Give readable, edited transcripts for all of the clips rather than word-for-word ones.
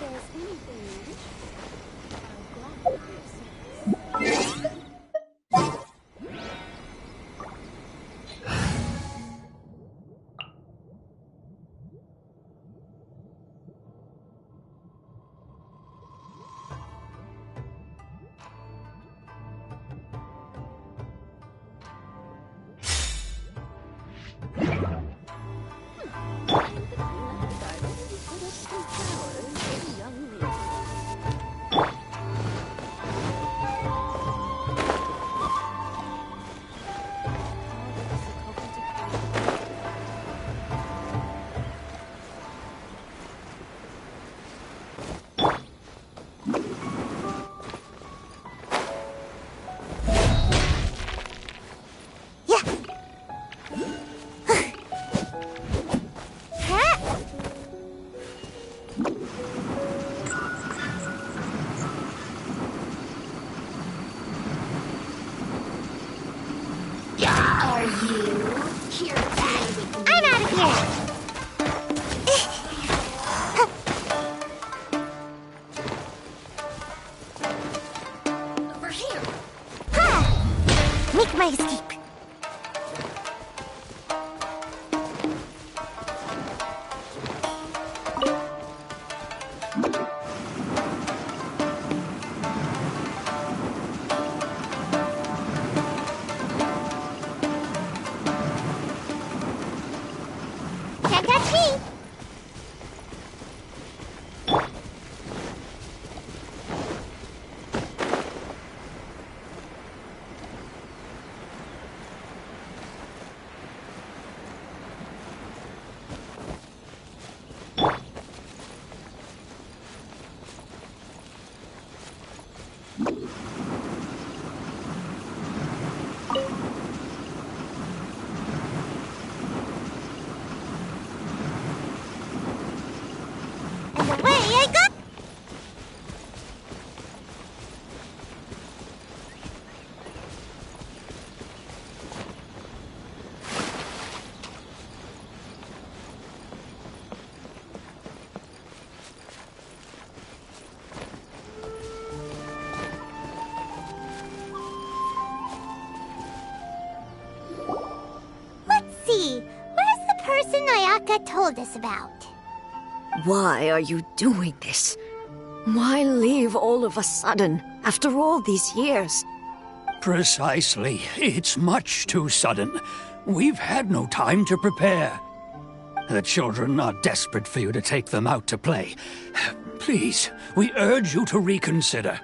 there's anything you wish for, I'll gladly do so. Make my escape. Can't catch me. Where's the person Ayaka told us about? Why are you doing this? Why leave all of a sudden, after all these years? Precisely. It's much too sudden. We've had no time to prepare. The children are desperate for you to take them out to play. Please, we urge you to reconsider.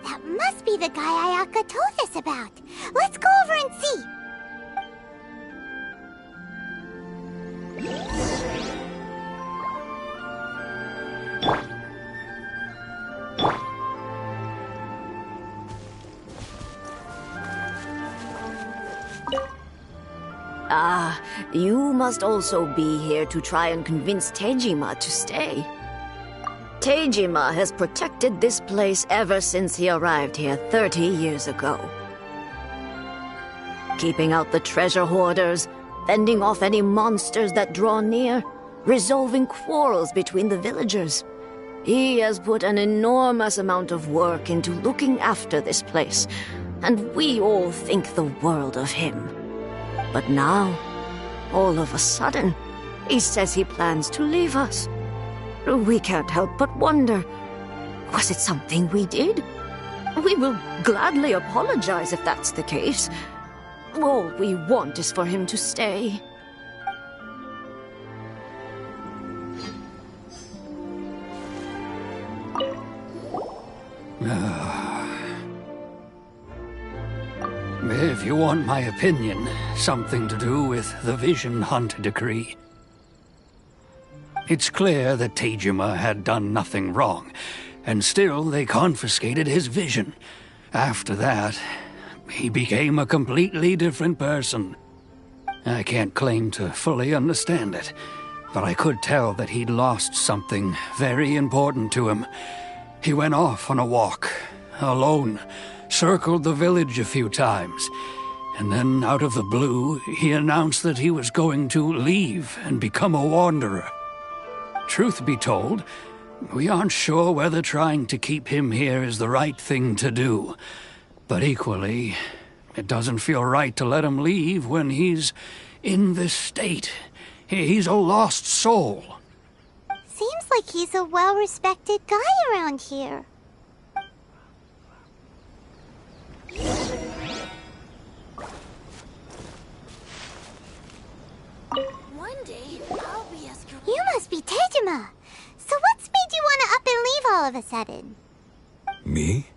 That must be the guy Ayaka told us about. Let's go over and see. Ah, you must also be here to try and convince Tejima to stay. Tejima has protected this place ever since he arrived here 30 years ago. Keeping out the treasure hoarders, fending off any monsters that draw near, resolving quarrels between the villagers. He has put an enormous amount of work into looking after this place, and we all think the world of him. But now, all of a sudden, he says he plans to leave us. We can't help but wonder, was it something we did? We will gladly apologize if that's the case. All we want is for him to stay. If you want my opinion, something to do with the Vision Hunt decree. It's clear that Tejima had done nothing wrong, and still they confiscated his vision. After that, he became a completely different person. I can't claim to fully understand it, but I could tell that he'd lost something very important to him. He went off on a walk, alone, circled the village a few times, and then out of the blue, he announced that he was going to leave and become a wanderer. Truth be told, We aren't sure whether trying to keep him here is the right thing to do. But equally, it doesn't feel right to let him leave when he's in this state. He's a lost soul. Seems like he's a well-respected guy around here. One day, I'll be as correct. You must be Tejima. So what's made you want to up and leave all of a sudden? Me?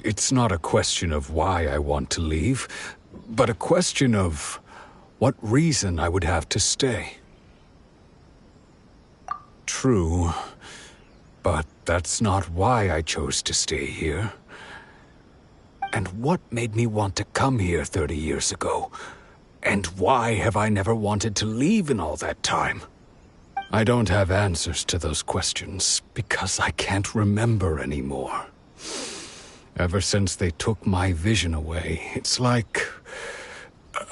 It's not a question of why I want to leave, but a question of what reason I would have to stay. True, but that's not why I chose to stay here. And what made me want to come here 30 years ago? And why have I never wanted to leave in all that time? I don't have answers to those questions because I can't remember anymore. Ever since they took my vision away, it's like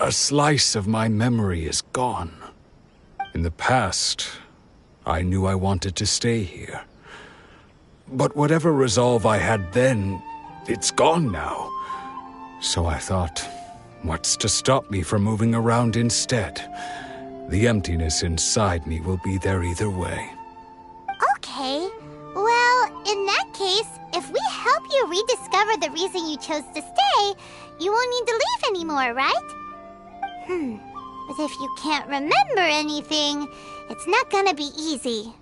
a slice of my memory is gone. In the past, I knew I wanted to stay here. But whatever resolve I had then, it's gone now. So I thought, what's to stop me from moving around instead? The emptiness inside me will be there either way. Okay. Well, in that case, if we help you rediscover the reason you chose to stay, you won't need to leave anymore, right? But if you can't remember anything, it's not gonna be easy.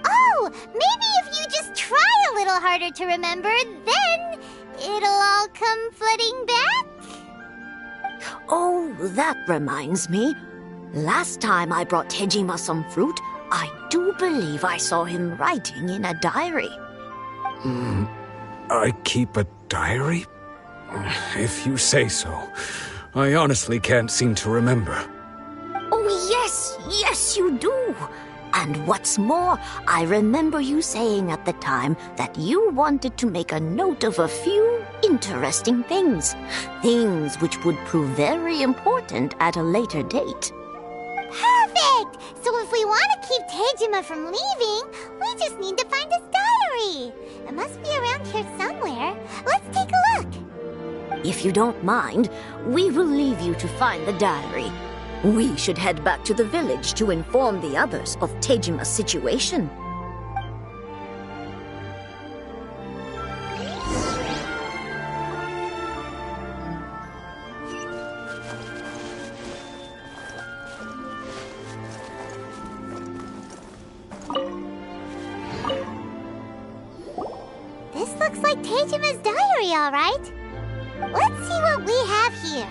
Oh, maybe if you just try a little harder to remember, then it'll all come flooding back? Oh, that reminds me. Last time I brought Tejima some fruit, I do believe I saw him writing in a diary. I keep a diary? If you say so. I honestly can't seem to remember. Oh, yes, you do. And what's more, I remember you saying at the time that you wanted to make a note of a few interesting things. Things which would prove very important at a later date. Perfect! So if we want to keep Tejima from leaving, we just need to find his diary. It must be around here somewhere. Let's take a look. If you don't mind, we will leave you to find the diary. We should head back to the village to inform the others of Tejima's situation. This looks like Tejima's diary, all right. Let's see what we have here.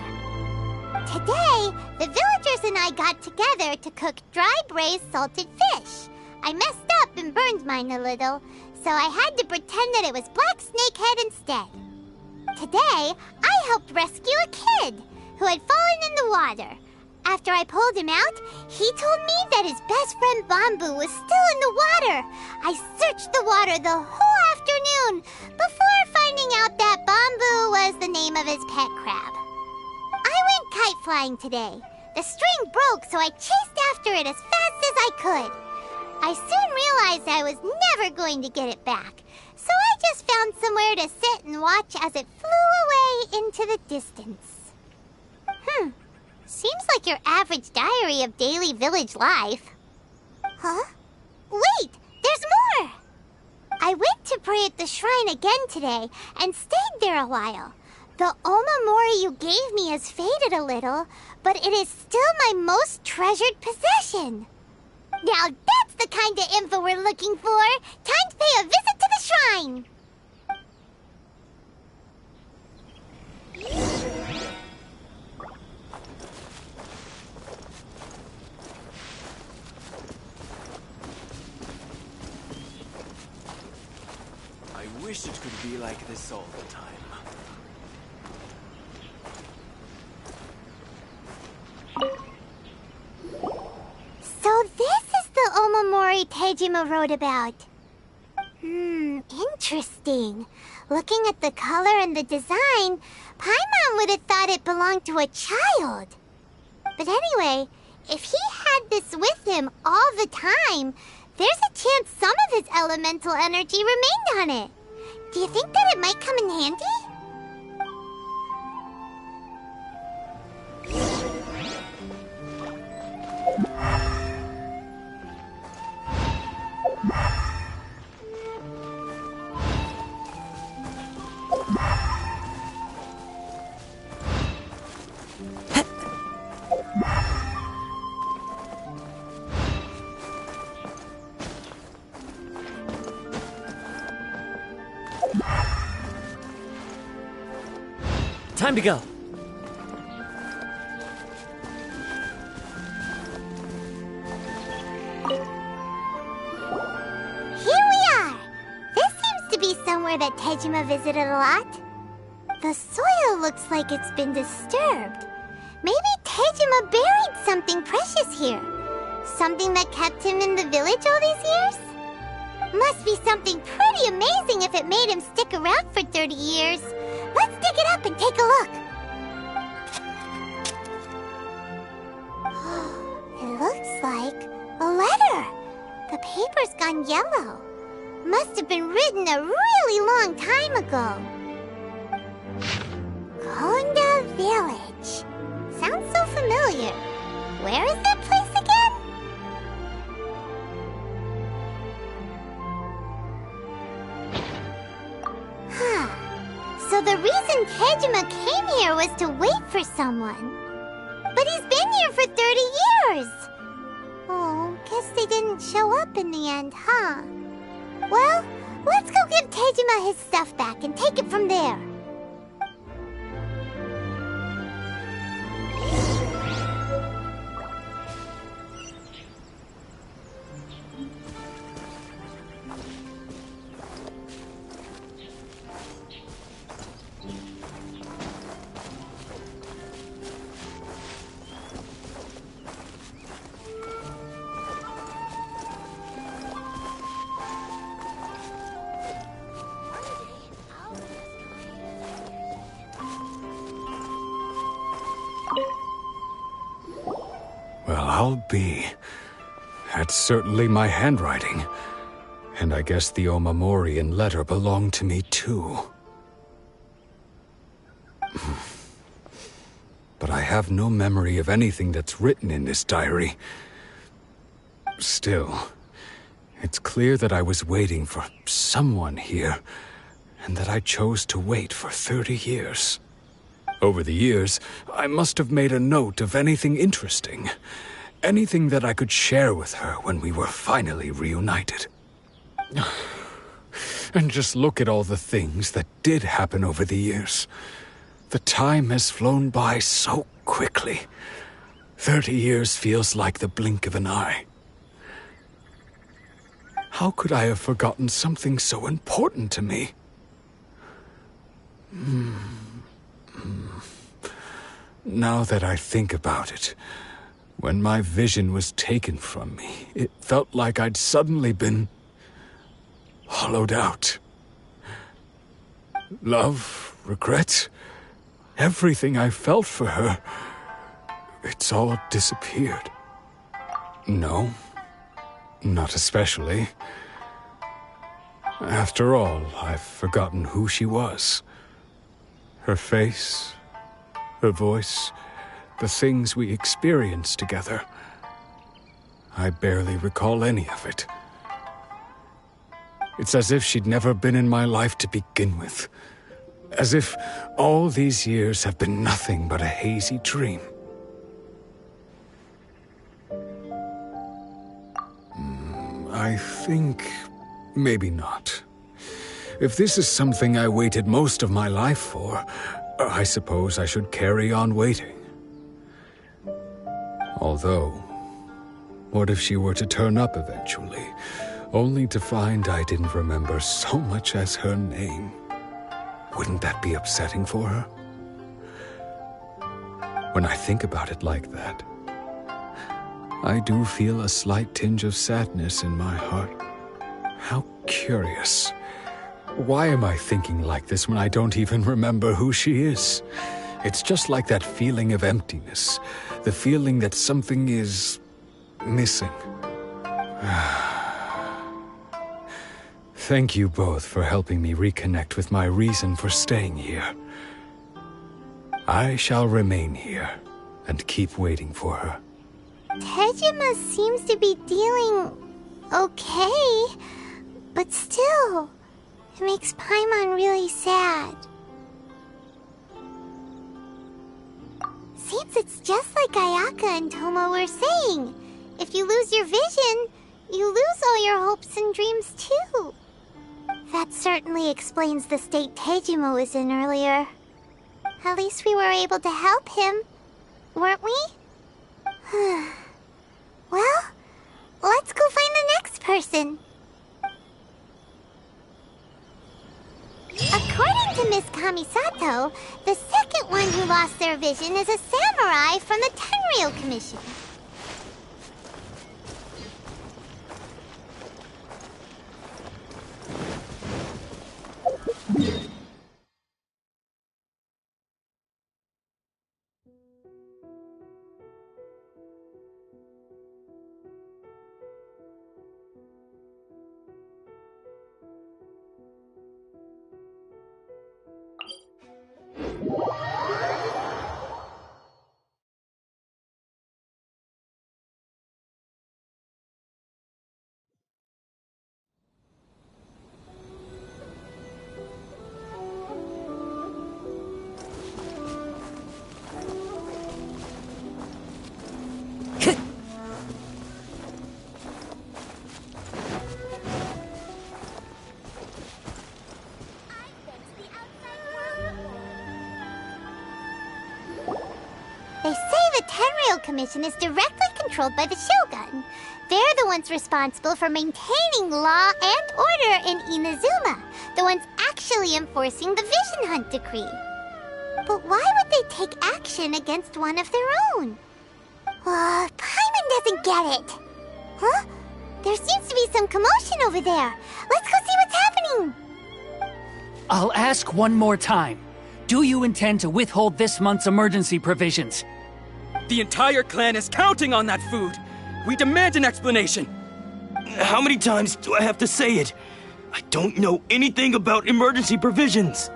Today, the villagers and I got together to cook dry braised salted fish. I messed up and burned mine a little, so I had to pretend that it was black snakehead instead. Today, I helped rescue a kid who had fallen in the water. After I pulled him out, he told me that his best friend Bamboo was still in the water. I searched the water the whole afternoon before finding out that Bamboo was the name of his pet crab. I went kite flying today. The string broke, so I chased after it as fast as I could. I soon realized I was never going to get it back, so I just found somewhere to sit and watch as it flew away into the distance. Seems like your average diary of daily village life. Huh? Wait, there's more! I went to pray at the shrine again today and stayed there a while. The Omamori you gave me has faded a little, but it is still my most treasured possession. Now that's the kind of info we're looking for. Time to pay a visit to the shrine. I wish it could be like this all the time. So this is the Omamori Tejima wrote about. Interesting. Looking at the color and the design, Paimon would have thought it belonged to a child. But anyway, if he had this with him all the time, There's a chance some of his elemental energy remained on it. Do you think that it might come in handy? Time to go. Here we are! This seems to be somewhere that Tejima visited a lot. The soil looks like it's been disturbed. Maybe Tejima buried something precious here. Something that kept him in the village all these years? Must be something pretty amazing if it made him stick around for 30 years. Let's dig it up and take a look. It looks like a letter. The paper's gone yellow. Must have been written a really long time ago. Konda Village. Sounds so familiar. Where is that place again? Huh. So the reason Tejima came here was to wait for someone. But he's been here for 30 years. Oh, guess they didn't show up in the end, huh? Well, let's go give Tejima his stuff back and take it from there. Well, I'll be. That's certainly my handwriting. And I guess the Omamorian letter belonged to me too. But I have no memory of anything that's written in this diary. Still, it's clear that I was waiting for someone here, and that I chose to wait for 30 years. Over the years, I must have made a note of anything interesting. Anything that I could share with her when we were finally reunited. And just look at all the things that did happen over the years. The time has flown by so quickly. 30 years feels like the blink of an eye. How could I have forgotten something so important to me? Now that I think about it, when my vision was taken from me, it felt like I'd suddenly been hollowed out. Love, regret, everything I felt for her, it's all disappeared. No, not especially. After all, I've forgotten who she was. Her face, her voice, the things we experienced together. I barely recall any of it. It's as if she'd never been in my life to begin with. As if all these years have been nothing but a hazy dream. I think maybe not. If this is something I waited most of my life for, I suppose I should carry on waiting. Although, what if she were to turn up eventually, only to find I didn't remember so much as her name? Wouldn't that be upsetting for her? When I think about it like that, I do feel a slight tinge of sadness in my heart. How curious. Why am I thinking like this when I don't even remember who she is? It's just like that feeling of emptiness, the feeling that something is missing. Thank you both for helping me reconnect with my reason for staying here. I shall remain here and keep waiting for her. Tejima seems to be dealing okay, but still, it makes Paimon really sad. Seems it's just like Ayaka and Tomo were saying. If you lose your vision, you lose all your hopes and dreams too. That certainly explains the state Tejima was in earlier. At least we were able to help him, weren't we? Well, let's go find the next person. According to Miss Kamisato, the second one who lost their vision is a samurai from the Tenryou Commission. They say the Tenryou Commission is directly controlled by the Shogun. They're the ones responsible for maintaining law and order in Inazuma, the ones actually enforcing the Vision Hunt decree. But why would they take action against one of their own? Paimon doesn't get it. Huh? There seems to be some commotion over there. Let's go see what's happening. I'll ask one more time. Do you intend to withhold this month's emergency provisions? The entire clan is counting on that food. We demand an explanation. How many times do I have to say it? I don't know anything about emergency provisions.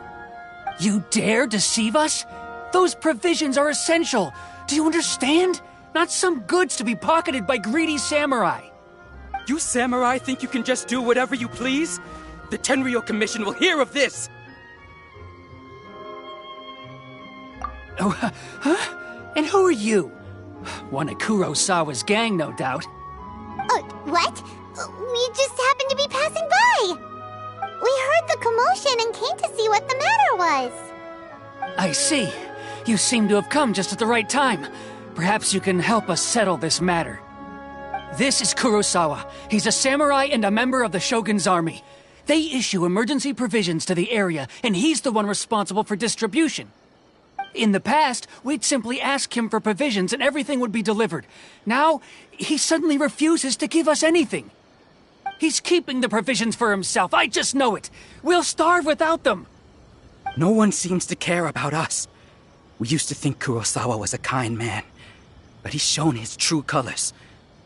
You dare deceive us? Those provisions are essential. Do you understand? Not some goods to be pocketed by greedy samurai. You samurai think you can just do whatever you please? The Tenryou Commission will hear of this! Oh, huh? And who are you? One of Kurosawa's gang, no doubt. What? We just happened to be passing by. We heard the commotion and came to see what the matter was. I see. You seem to have come just at the right time. Perhaps you can help us settle this matter. This is Kurosawa. He's a samurai and a member of the Shogun's army. They issue emergency provisions to the area, and he's the one responsible for distribution. In the past, we'd simply ask him for provisions and everything would be delivered. Now, he suddenly refuses to give us anything. He's keeping the provisions for himself, I just know it. We'll starve without them. No one seems to care about us. We used to think Kurosawa was a kind man, but he's shown his true colors.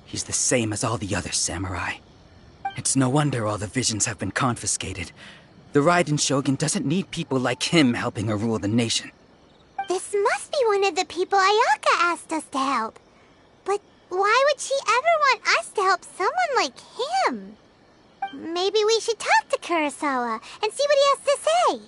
He's the same as all the other samurai. It's no wonder all the visions have been confiscated. The Raiden Shogun doesn't need people like him helping her rule the nation. This must be one of the people Ayaka asked us to help. But why would she ever want us to help someone like him? Maybe we should talk to Kurosawa and see what he has to say.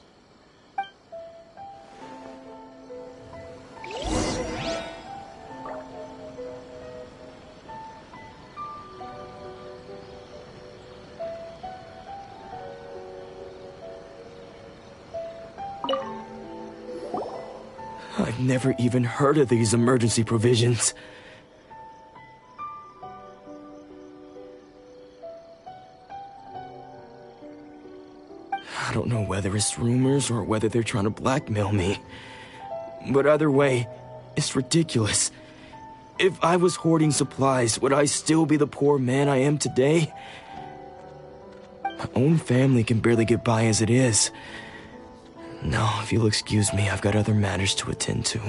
I've never even heard of these emergency provisions. I don't know whether it's rumors or whether they're trying to blackmail me. But either way, it's ridiculous. If I was hoarding supplies, would I still be the poor man I am today? My own family can barely get by as it is. No, if you'll excuse me, I've got other matters to attend to.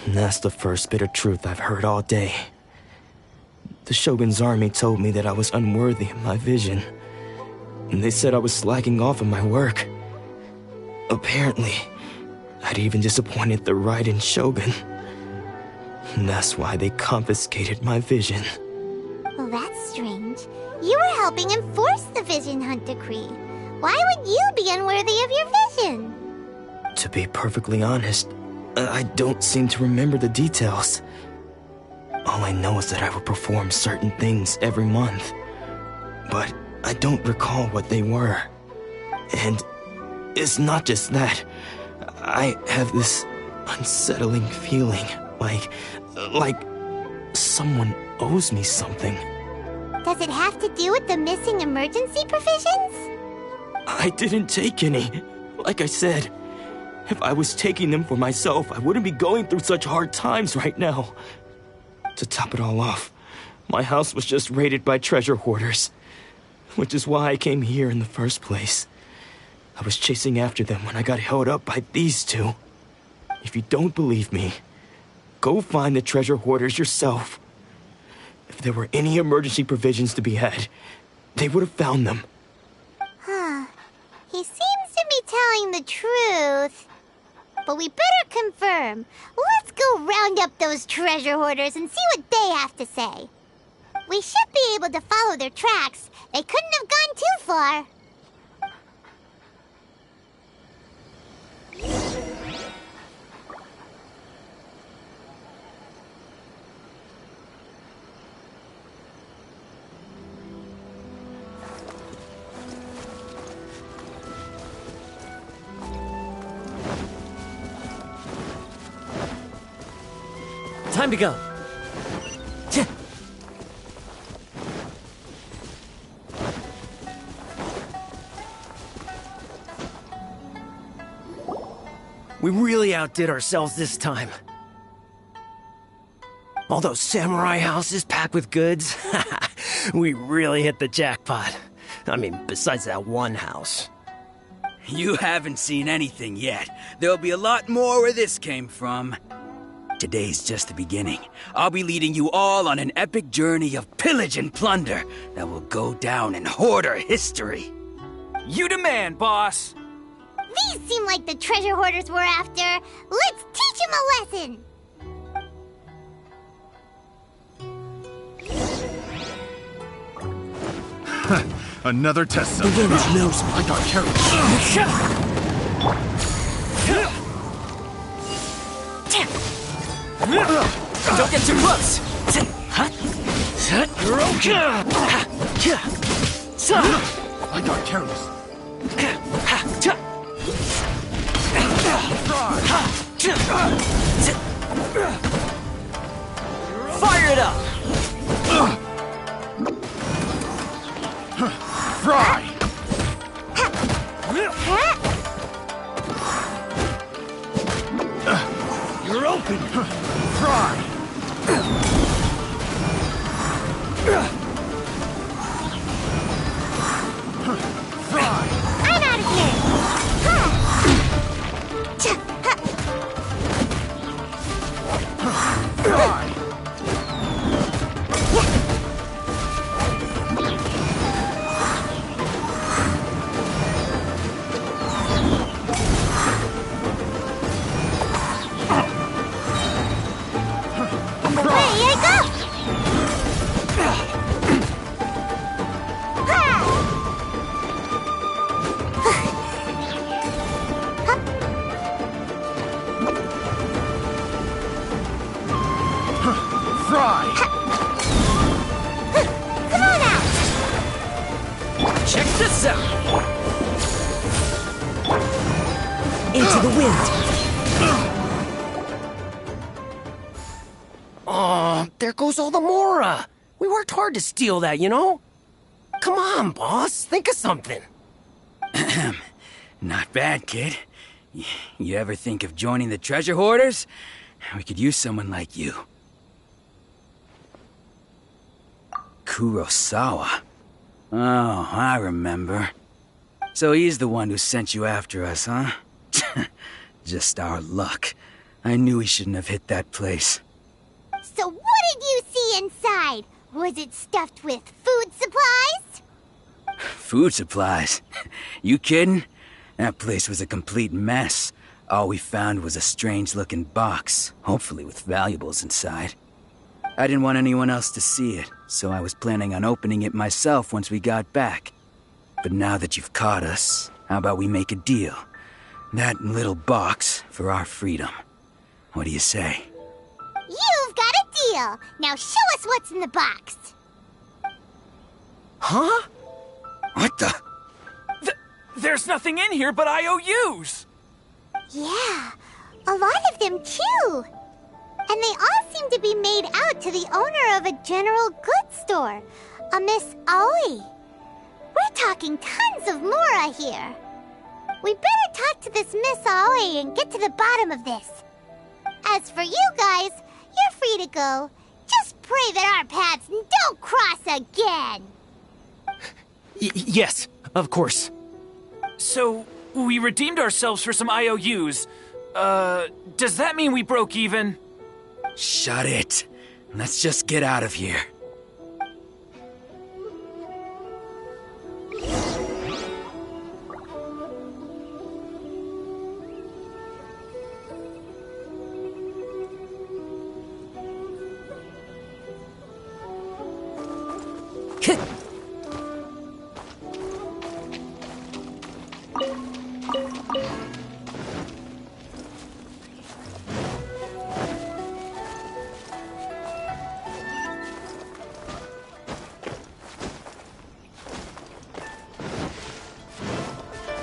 And that's the first bit of truth I've heard all day. The Shogun's army told me that I was unworthy of my vision. And they said I was slacking off in my work. Apparently, I'd even disappointed the Raiden Shogun. And that's why they confiscated my vision. Well, that's strange. You were helping enforce the Vision Hunt Decree. Why would you be unworthy of your vision? To be perfectly honest, I don't seem to remember the details. All I know is that I would perform certain things every month. But I don't recall what they were. And it's not just that. I have this unsettling feeling, like someone owes me something. Does it have to do with the missing emergency provisions? I didn't take any. Like I said, if I was taking them for myself, I wouldn't be going through such hard times right now. To top it all off, my house was just raided by treasure hoarders, which is why I came here in the first place. I was chasing after them when I got held up by these two. If you don't believe me, go find the treasure hoarders yourself. If there were any emergency provisions to be had, they would have found them. He seems to be telling the truth. But we better confirm. Let's go round up those treasure hoarders and see what they have to say. We should be able to follow their tracks. They couldn't have gone too far. Time to go. We really outdid ourselves this time. All those samurai houses packed with goods. We really hit the jackpot. I mean, besides that one house. You haven't seen anything yet. There'll be a lot more where this came from. Today's just the beginning. I'll be leading you all on an epic journey of pillage and plunder that will go down in hoarder history. You demand, boss! These seem like the treasure hoarders we're after. Let's teach them a lesson. Another test cell. The village knows me. I got careless. Don't get too close! You're okay! I got careless. Fire it up! Fry! You're open! Fry! I'm out of here. Fry! Check this out! Into the wind! Oh, there goes all the Mora! We worked hard to steal that, you know? Come on, boss, think of something. Not bad, kid. You ever think of joining the treasure hoarders? We could use someone like you. Kurosawa. Oh, I remember. So he's the one who sent you after us, huh? Just our luck. I knew he shouldn't have hit that place. So what did you see inside? Was it stuffed with food supplies? Food supplies? You kidding? That place was a complete mess. All we found was a strange-looking box, hopefully with valuables inside. I didn't want anyone else to see it, so I was planning on opening it myself once we got back. But now that you've caught us, how about we make a deal? That little box for our freedom. What do you say? You've got a deal! Now show us what's in the box! Huh? What the? There's nothing in here but IOUs! Yeah, a lot of them too. And they all seem to be made out to the owner of a general goods store, a Miss Aoi. We're talking tons of Mora here. We better talk to this Miss Aoi and get to the bottom of this. As for you guys, you're free to go. Just pray that our paths don't cross again. Yes, of course. So, we redeemed ourselves for some IOUs. Does that mean we broke even? Shut it. Let's just get out of here.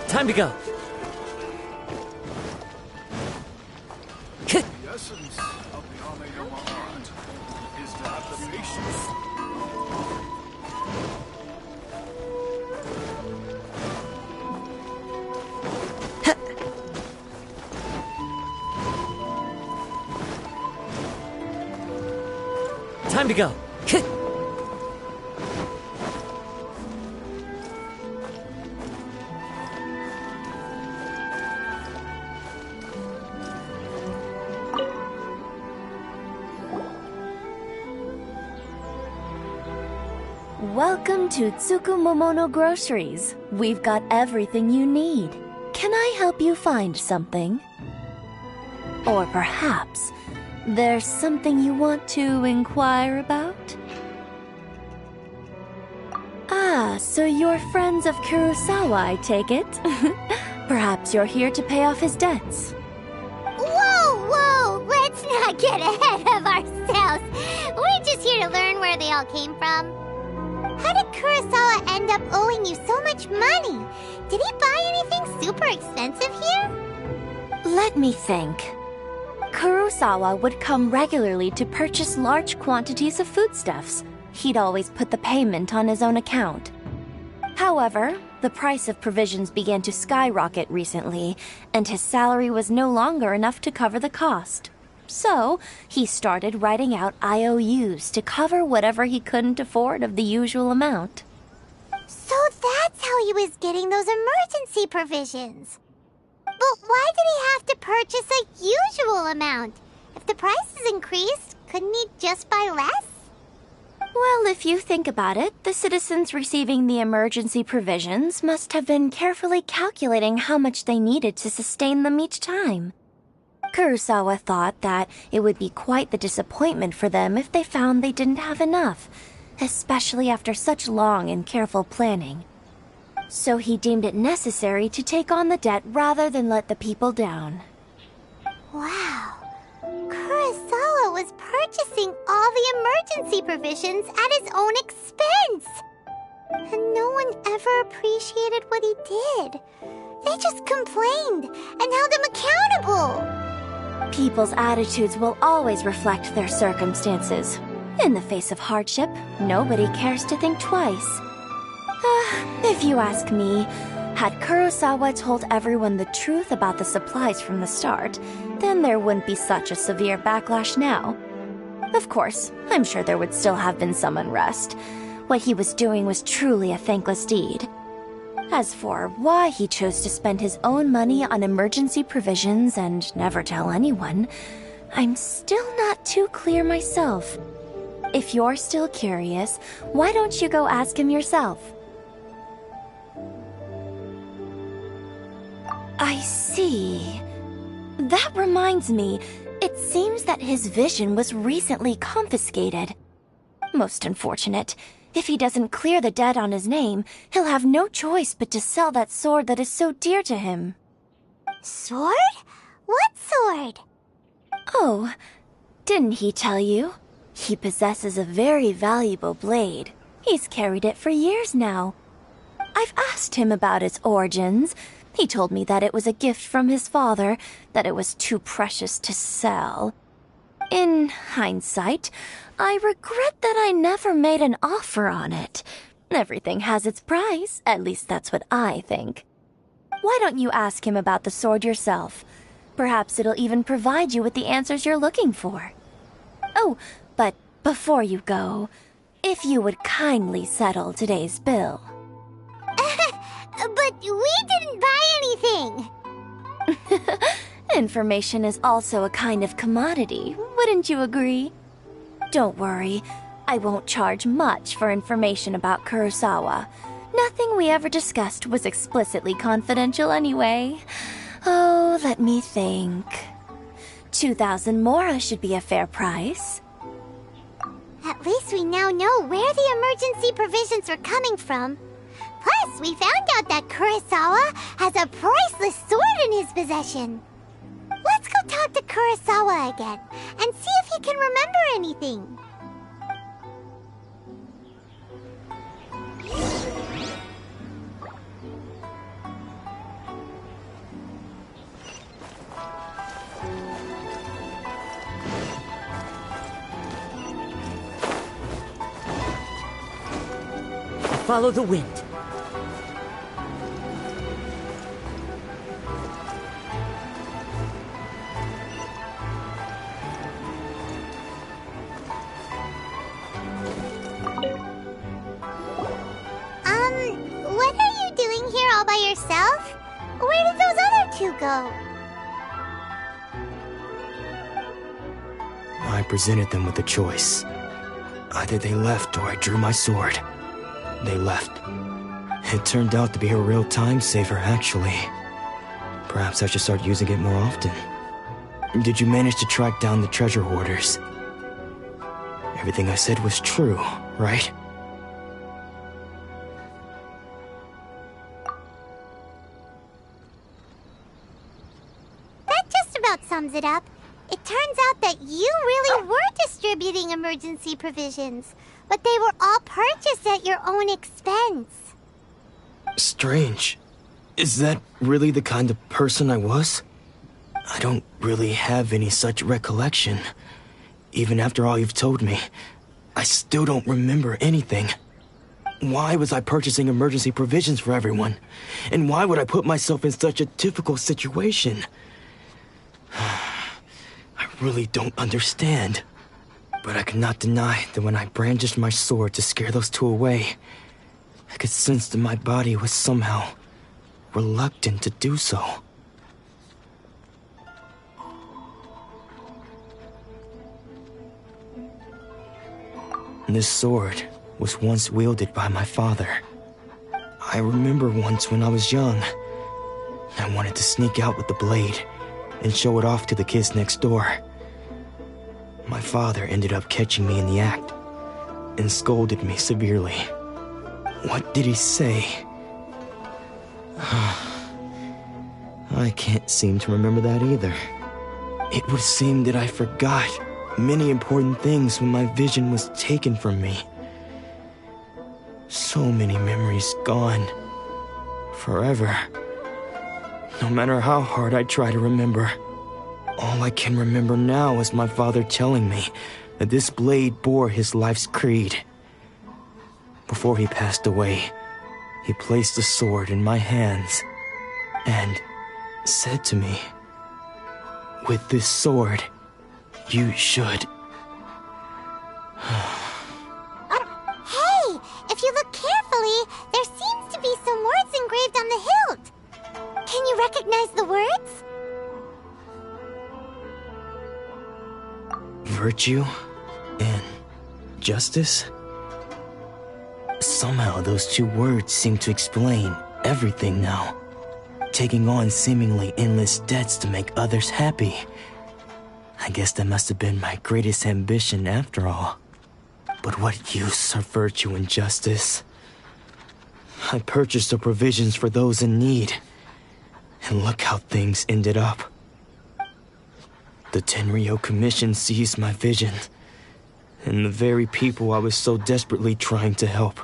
Time to go. The essence of the Ame-no-Ma art is to have the patience. Time to go. Welcome to Tsukumomono Groceries. We've got everything you need. Can I help you find something? Or perhaps there's something you want to inquire about? Ah, so you're friends of Kurosawa, I take it? Perhaps you're here to pay off his debts. Whoa, whoa! Let's not get ahead of ourselves. We're just here to learn where they all came from. How did Kurosawa end up owing you so much money? Did he buy anything super expensive here? Let me think. Kurosawa would come regularly to purchase large quantities of foodstuffs. He'd always put the payment on his own account. However, the price of provisions began to skyrocket recently, and his salary was no longer enough to cover the cost. So, he started writing out IOUs to cover whatever he couldn't afford of the usual amount. So that's how he was getting those emergency provisions. But why did he have to purchase a usual amount? If the prices increased, couldn't he just buy less? Well, if you think about it, the citizens receiving the emergency provisions must have been carefully calculating how much they needed to sustain them each time. Kurosawa thought that it would be quite the disappointment for them if they found they didn't have enough, especially after such long and careful planning. So he deemed it necessary to take on the debt rather than let the people down. Wow. Kurosawa was purchasing all the emergency provisions at his own expense. And no one ever appreciated what he did. They just complained and held him accountable. People's attitudes will always reflect their circumstances. In the face of hardship, nobody cares to think twice. If you ask me, had Kurosawa told everyone the truth about the supplies from the start, then there wouldn't be such a severe backlash now. Of course, I'm sure there would still have been some unrest. What he was doing was truly a thankless deed. As for why he chose to spend his own money on emergency provisions and never tell anyone, I'm still not too clear myself. If you're still curious, why don't you go ask him yourself? I see. That reminds me, it seems that his vision was recently confiscated. Most unfortunate. If he doesn't clear the debt on his name, he'll have no choice but to sell that sword that is so dear to him. Sword? What sword? Oh, didn't he tell you? He possesses a very valuable blade. He's carried it for years now. I've asked him about its origins. He told me that it was a gift from his father, that it was too precious to sell. In hindsight, I regret that I never made an offer on it. Everything has its price, at least that's what I think. Why don't you ask him about the sword yourself? Perhaps it'll even provide you with the answers you're looking for. Oh, but before you go, if you would kindly settle today's bill. But we didn't buy anything! Information is also a kind of commodity, wouldn't you agree? Don't worry, I won't charge much for information about Kurosawa. Nothing we ever discussed was explicitly confidential anyway. Oh, let me think. 2,000 mora should be a fair price. At least we now know where the emergency provisions were coming from. Plus, we found out that Kurosawa has a priceless sword in his possession. Let's go talk to Kurosawa again and see if he can remember anything. Follow the wind. What are you doing here all by yourself? Where did those other two go? I presented them with a choice. Either they left or I drew my sword. They left. It turned out to be a real time saver, actually. Perhaps I should start using it more often. Did you manage to track down the treasure hoarders? Everything I said was true, right? That just about sums it up. It turns out that you really were distributing emergency provisions, but they were all purchased at your own expense. Strange. Is that really the kind of person I was? I don't really have any such recollection. Even after all you've told me, I still don't remember anything. Why was I purchasing emergency provisions for everyone? And why would I put myself in such a difficult situation? I really don't understand. But I cannot deny that when I brandished my sword to scare those two away, I could sense that my body was somehow reluctant to do so. This sword was once wielded by my father. I remember once when I was young, I wanted to sneak out with the blade and show it off to the kids next door. My father ended up catching me in the act and scolded me severely. What did he say? I can't seem to remember that either. It would seem that I forgot many important things when my vision was taken from me. So many memories gone. Forever. No matter how hard I try to remember, all I can remember now is my father telling me that this blade bore his life's creed. Before he passed away, he placed the sword in my hands and said to me, "With this sword, you should..." Hey, if you look carefully, there seems to be some words engraved on the hilt. Can you recognize the words? Virtue and justice? Somehow those two words seem to explain everything now. Taking on seemingly endless debts to make others happy. I guess that must have been my greatest ambition after all. But what use are virtue and justice? I purchased the provisions for those in need. And look how things ended up. The Tenryo Commission seized my vision. And the very people I was so desperately trying to help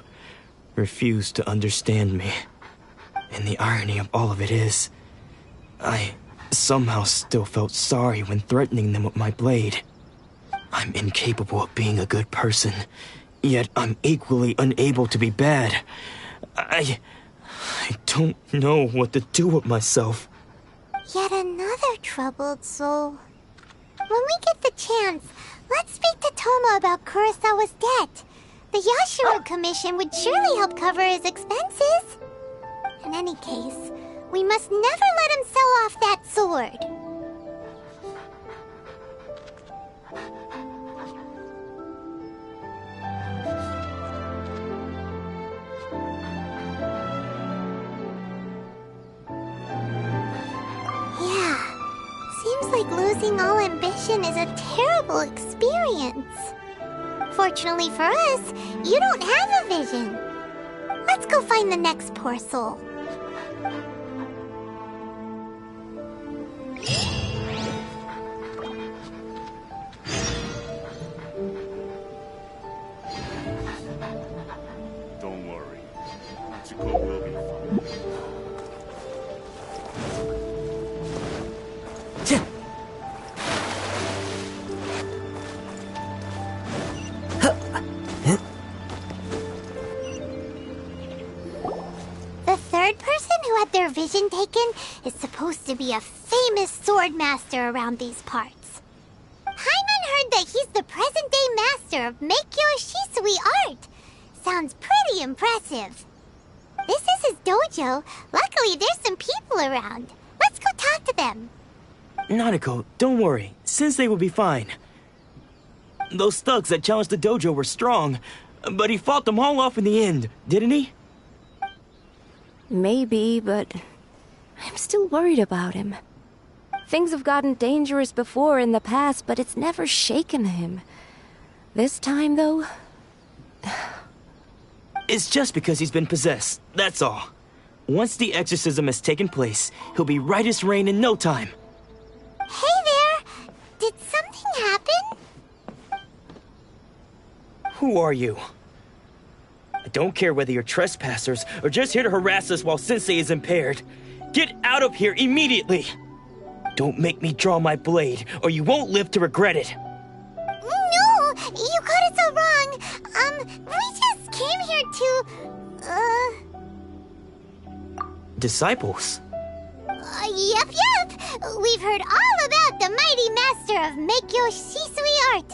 refused to understand me. And the irony of all of it is, I somehow still felt sorry when threatening them with my blade. I'm incapable of being a good person, yet I'm equally unable to be bad. I don't know what to do with myself. Yet another troubled soul. When we get the chance, let's speak to Tomo about Kurosawa's debt. The Yashiro Commission would surely help cover his expenses. In any case, we must never let him sell off that sword. Seems like losing all ambition is a terrible experience. Fortunately for us, you don't have a vision. Let's go find the next poor soul. Don't worry. Ichigo will be fine. Their vision taken is supposed to be a famous sword master around these parts. Paimon heard that he's the present-day master of Meikyo Shisui art. Sounds pretty impressive. This is his dojo. Luckily, there's some people around. Let's go talk to them. Nanako, don't worry. Sensei will be fine. Those thugs that challenged the dojo were strong, but he fought them all off in the end, didn't he? Maybe, but I'm still worried about him. Things have gotten dangerous before in the past, but it's never shaken him. This time, though... It's just because he's been possessed, that's all. Once the exorcism has taken place, he'll be right as rain in no time. Hey there! Did something happen? Who are you? I don't care whether you're trespassers or just here to harass us while Sensei is impaired. Get out of here immediately! Don't make me draw my blade, or you won't live to regret it. No! You got it so wrong! We just came here to... Disciples? Yep. We've heard all about the mighty master of Meikyo Shisui art.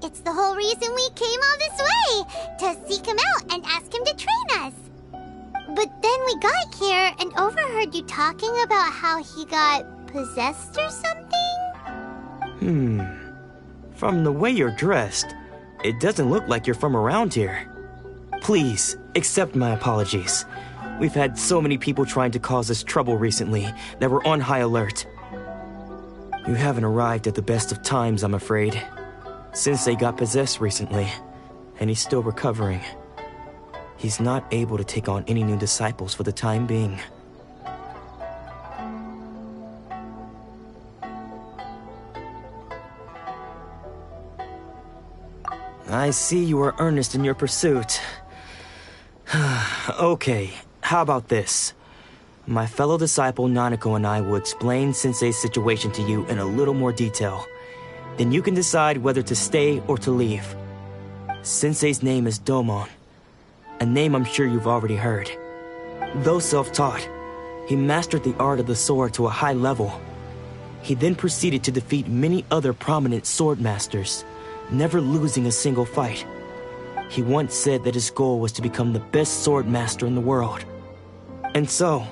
It's the whole reason we came all this way, to seek him out and ask him to train us. But then we got here and overheard you talking about how he got possessed or something? From the way you're dressed, it doesn't look like you're from around here. Please, accept my apologies. We've had so many people trying to cause us trouble recently that we're on high alert. You haven't arrived at the best of times, I'm afraid. Sensei got possessed recently, and he's still recovering. He's not able to take on any new disciples for the time being. I see you are earnest in your pursuit. Okay, how about this? My fellow disciple Nanako and I will explain Sensei's situation to you in a little more detail. Then you can decide whether to stay or to leave. Sensei's name is Domon, a name I'm sure you've already heard. Though self-taught, he mastered the art of the sword to a high level. He then proceeded to defeat many other prominent sword masters, never losing a single fight. He once said that his goal was to become the best sword master in the world. And so,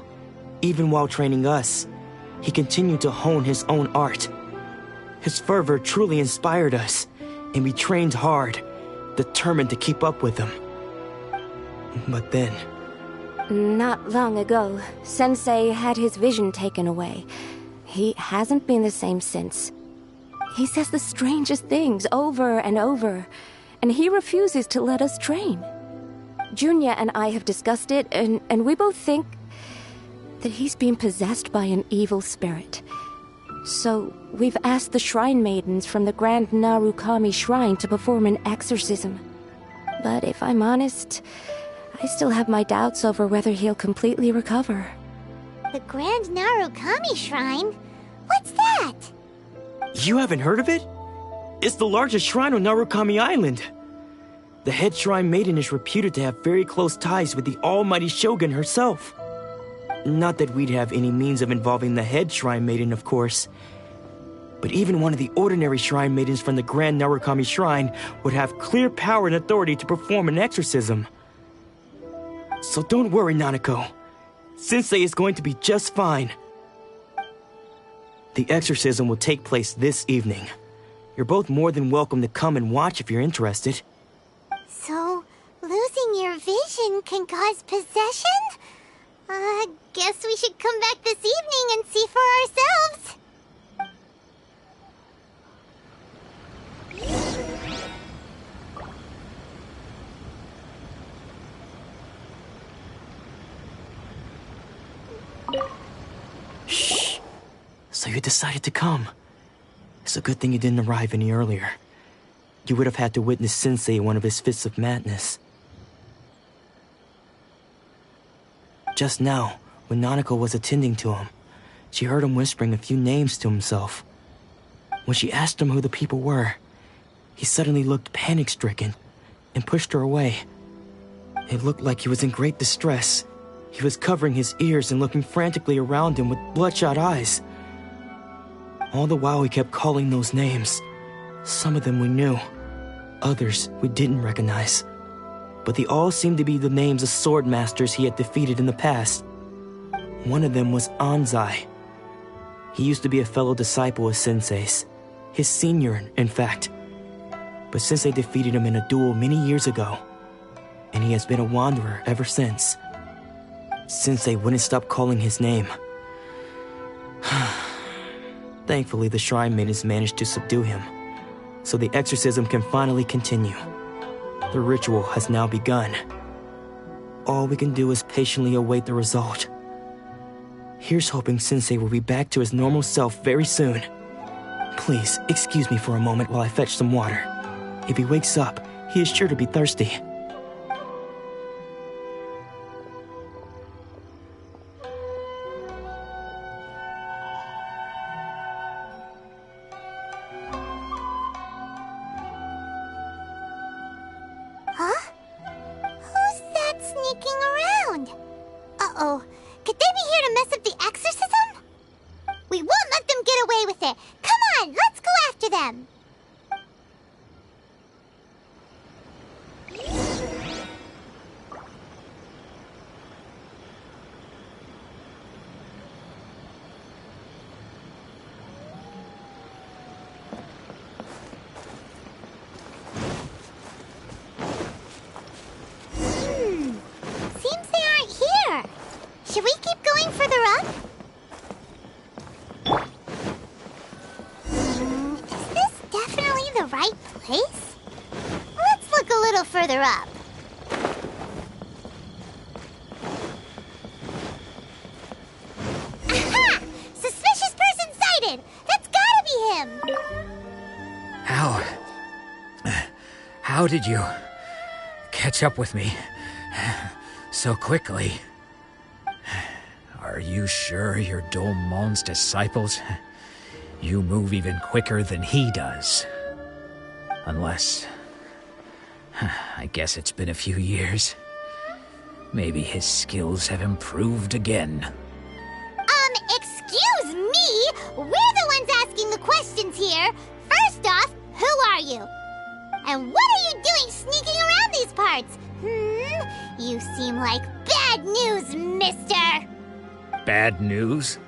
even while training us, he continued to hone his own art. His fervor truly inspired us, and we trained hard, determined to keep up with him. But then... Not long ago, Sensei had his vision taken away. He hasn't been the same since. He says the strangest things over and over, and he refuses to let us train. Junya and I have discussed it, and we both think that he's been possessed by an evil spirit. So, we've asked the Shrine Maidens from the Grand Narukami Shrine to perform an exorcism. But if I'm honest, I still have my doubts over whether he'll completely recover. The Grand Narukami Shrine? What's that? You haven't heard of it? It's the largest shrine on Narukami Island. The head Shrine Maiden is reputed to have very close ties with the almighty Shogun herself. Not that we'd have any means of involving the head Shrine Maiden, of course. But even one of the ordinary Shrine Maidens from the Grand Narukami Shrine would have clear power and authority to perform an exorcism. So don't worry, Nanako. Sensei is going to be just fine. The exorcism will take place this evening. You're both more than welcome to come and watch if you're interested. So, losing your vision can cause possession? Guess we should come back this evening and see for ourselves. Shh. So you decided to come. It's a good thing you didn't arrive any earlier. You would have had to witness Sensei in one of his fits of madness. Just now, when Nanako was attending to him, she heard him whispering a few names to himself. When she asked him who the people were, he suddenly looked panic-stricken and pushed her away. It looked like he was in great distress. He was covering his ears and looking frantically around him with bloodshot eyes. All the while he kept calling those names. Some of them we knew, others we didn't recognize. But they all seemed to be the names of sword masters he had defeated in the past. One of them was Anzai. He used to be a fellow disciple of Sensei's, his senior, in fact. But Sensei defeated him in a duel many years ago, and he has been a wanderer ever since. Sensei wouldn't stop calling his name. Thankfully, the Shrine Maidens managed to subdue him, so the exorcism can finally continue. The ritual has now begun. All we can do is patiently await the result. Here's hoping Sensei will be back to his normal self very soon. Please, excuse me for a moment while I fetch some water. If he wakes up, he is sure to be thirsty. Huh? Who's that sneaking around? Uh-oh. Could they be here to mess up the exorcism? We won't let them get away with it. Come on, let's go after them. Seems they aren't here. Should we keep going further up? Is this definitely the right place? Let's look a little further up. Aha! Suspicious person sighted! That's gotta be him! How did you catch up with me so quickly? Are you sure you're Domon's disciples? You move even quicker than he does. Unless... I guess it's been a few years. Maybe his skills have improved again. Excuse me? We're the ones asking the questions here. First off, who are you? And what are you doing sneaking around these parts? You seem like bad news, mister. Bad news?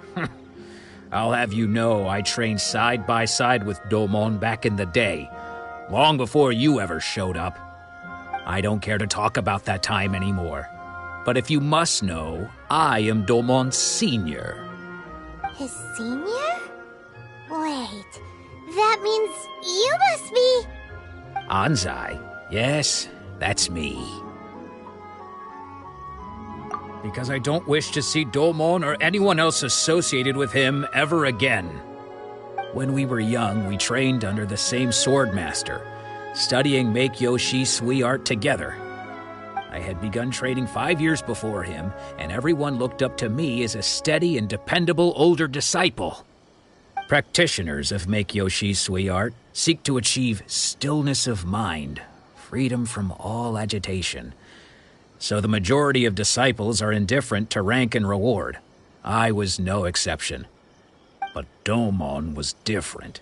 I'll have you know I trained side by side with Domon back in the day, long before you ever showed up. I don't care to talk about that time anymore. But if you must know, I am Domon Sr. His senior? Wait, that means you must be... Anzai. Yes, that's me. Because I don't wish to see Domon or anyone else associated with him ever again. When we were young, we trained under the same swordmaster, studying Make-Yoshi Sui art together. I had begun training 5 years before him, and everyone looked up to me as a steady and dependable older disciple. Practitioners of Make-Yoshi Sui art seek to achieve stillness of mind, freedom from all agitation. So the majority of disciples are indifferent to rank and reward. I was no exception. But Domon was different.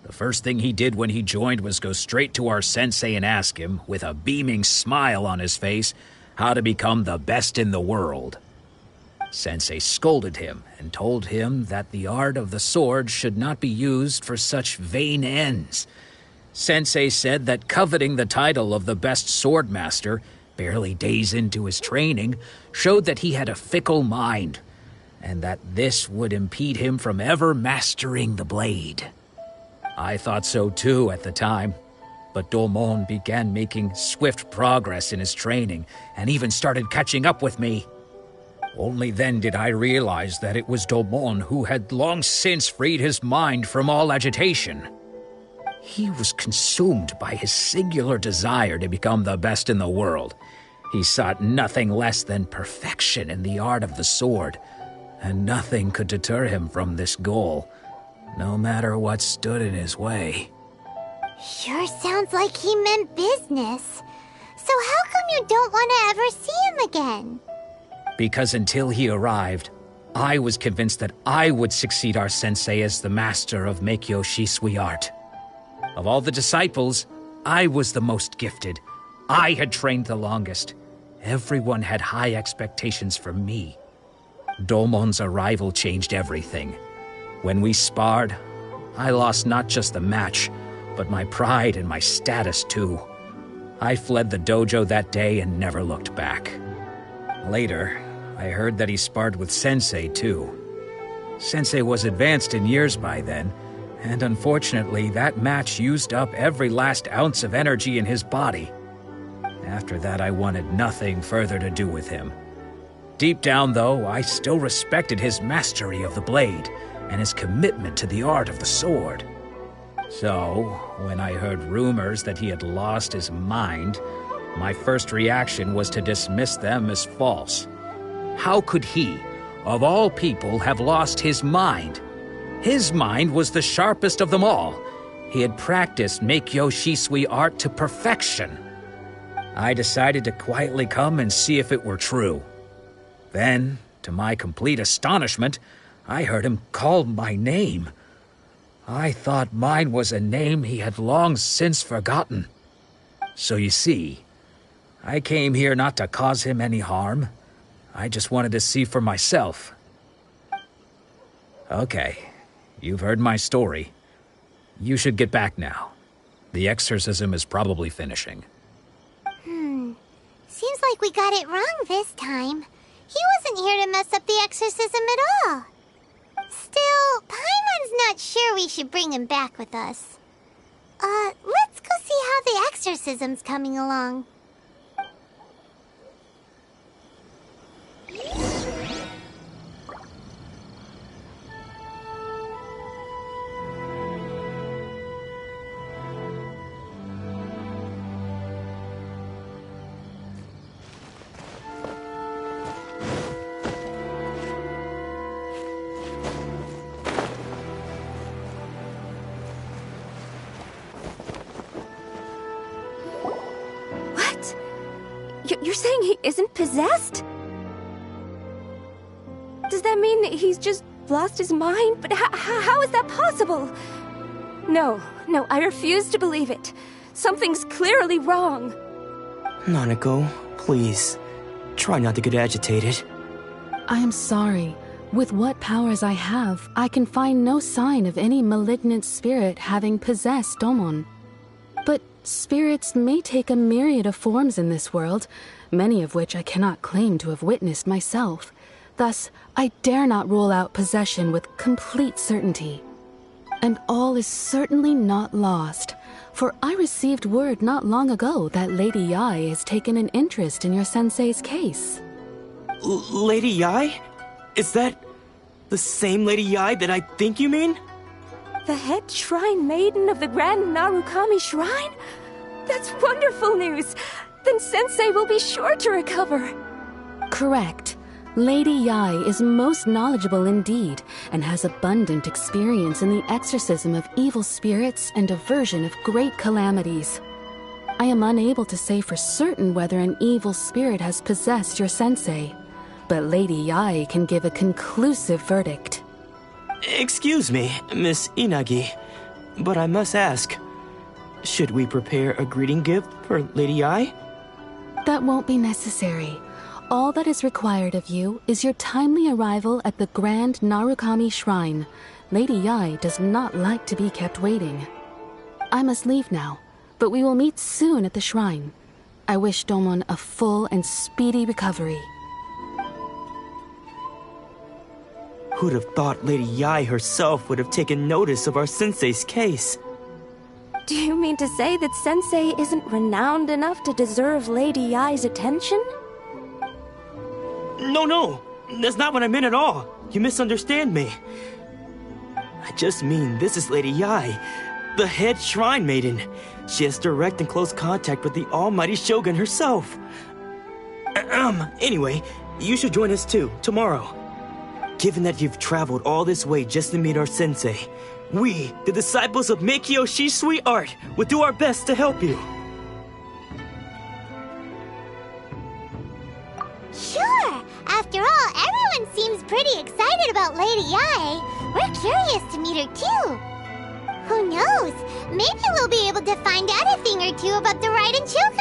The first thing he did when he joined was go straight to our sensei and ask him, with a beaming smile on his face, how to become the best in the world. Sensei scolded him and told him that the art of the sword should not be used for such vain ends. Sensei said that coveting the title of the best swordmaster, barely days into his training, showed that he had a fickle mind, and that this would impede him from ever mastering the blade. I thought so too at the time, but Domon began making swift progress in his training and even started catching up with me. Only then did I realize that it was Domon who had long since freed his mind from all agitation. He was consumed by his singular desire to become the best in the world. He sought nothing less than perfection in the art of the sword, and nothing could deter him from this goal, no matter what stood in his way. Sure sounds like he meant business. So how come you don't want to ever see him again? Because until he arrived, I was convinced that I would succeed our sensei as the master of Make-Yoshi Sui art. Of all the disciples, I was the most gifted. I had trained the longest. Everyone had high expectations for me. Domon's arrival changed everything. When we sparred, I lost not just the match, but my pride and my status too. I fled the dojo that day and never looked back. Later, I heard that he sparred with Sensei too. Sensei was advanced in years by then, and unfortunately that match used up every last ounce of energy in his body. After that, I wanted nothing further to do with him. Deep down, though, I still respected his mastery of the blade and his commitment to the art of the sword. So, when I heard rumors that he had lost his mind, my first reaction was to dismiss them as false. How could he, of all people, have lost his mind? His mind was the sharpest of them all. He had practiced Make-Yoshi Sui art to perfection. I decided to quietly come and see if it were true. Then, to my complete astonishment, I heard him call my name. I thought mine was a name he had long since forgotten. So you see, I came here not to cause him any harm. I just wanted to see for myself. Okay, you've heard my story. You should get back now. The exorcism is probably finishing. Seems like we got it wrong this time. He wasn't here to mess up the exorcism at all. Still, Paimon's not sure we should bring him back with us. Let's go see how the exorcism's coming along. You're saying he isn't possessed? Does that mean that he's just lost his mind? But how is that possible? No, I refuse to believe it. Something's clearly wrong. Nanako, please. Try not to get agitated. I am sorry. With what powers I have, I can find no sign of any malignant spirit having possessed Domon. But Spirits may take a myriad of forms in this world, many of which I cannot claim to have witnessed myself. Thus, I dare not rule out possession with complete certainty. And all is certainly not lost, for I received word not long ago that Lady Yae has taken an interest in your sensei's case. Lady Yae? Is that the same Lady Yae that I think you mean? The head shrine maiden of the Grand Narukami Shrine? That's wonderful news! Then Sensei will be sure to recover. Correct. Lady Yae is most knowledgeable indeed, and has abundant experience in the exorcism of evil spirits and aversion of great calamities. I am unable to say for certain whether an evil spirit has possessed your sensei, but Lady Yae can give a conclusive verdict. Excuse me, Miss Inagi, but I must ask, should we prepare a greeting gift for Lady Yae? That won't be necessary. All that is required of you is your timely arrival at the Grand Narukami Shrine. Lady Yae does not like to be kept waiting. I must leave now, but we will meet soon at the shrine. I wish Domon a full and speedy recovery. Who'd have thought Lady Yae herself would have taken notice of our sensei's case? Do you mean to say that Sensei isn't renowned enough to deserve Lady Yae's attention? No, that's not what I meant at all. You misunderstand me. I just mean this is Lady Yae, the head shrine maiden. She has direct and close contact with the almighty Shogun herself. Anyway, you should join us too, tomorrow. Given that you've traveled all this way just to meet our sensei, we, the disciples of Meikyo Shisui Art, will do our best to help you. Sure! After all, everyone seems pretty excited about Lady Yae. We're curious to meet her too. Who knows? Maybe we'll be able to find out a thing or two about the Raiden Choka